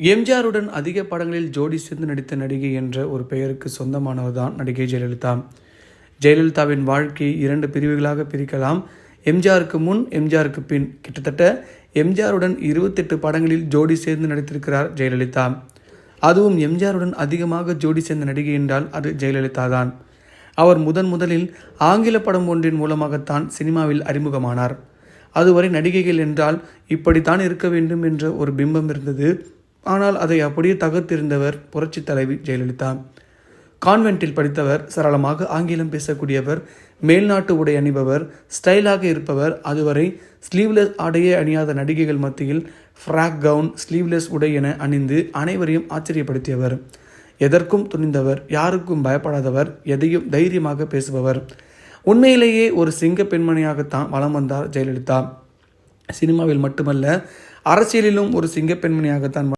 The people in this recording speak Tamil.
எம்ஜிஆருடன் அதிக படங்களில் ஜோடி சேர்ந்து நடித்த நடிகை என்ற ஒரு பெயருக்கு சொந்தமானவர் தான் நடிகை ஜெயலலிதா. ஜெயலலிதாவின் வாழ்க்கையை 2 பிரிவுகளாக பிரிக்கலாம். எம்ஜிஆருக்கு முன், எம்ஜிஆருக்கு பின். கிட்டத்தட்ட எம்ஜிஆருடன் 28 படங்களில் ஜோடி சேர்ந்து நடித்திருக்கிறார் ஜெயலலிதா. அதுவும் எம்ஜிஆருடன் அதிகமாக ஜோடி சேர்ந்த நடிகை என்றால் அது ஜெயலலிதா தான். அவர் முதலில் ஆங்கில படம் ஒன்றின் மூலமாகத்தான் சினிமாவில் அறிமுகமானார். அதுவரை நடிகைகள் என்றால் இப்படித்தான் இருக்க வேண்டும் என்ற ஒரு பிம்பம் இருந்தது. ஆனால் அதை அப்படியே தகர்த்தெறிந்தவர் புரட்சி தலைவி ஜெயலலிதா. கான்வென்ட்டில் படித்தவர், சரளமாக ஆங்கிலம் பேசக்கூடியவர், மேல்நாட்டு உடை அணிபவர், ஸ்டைலாக இருப்பவர். அதுவரை ஸ்லீவ்லெஸ் ஆடையே அணியாத நடிகைகள் மத்தியில் ஃப்ராக் கவுன், ஸ்லீவ்லெஸ் உடை என அணிந்து அனைவரையும் ஆச்சரியப்படுத்தியவர். எதற்கும் துணிந்தவர், யாருக்கும் பயப்படாதவர், எதையும் தைரியமாக பேசுபவர். உண்மையிலேயே ஒரு சிங்க பெண்மணியாகத்தான் வலம் வந்தார் ஜெயலலிதா. சினிமாவில் மட்டுமல்ல, அரசியலிலும் ஒரு சிங்க பெண்மணியாகத்தான்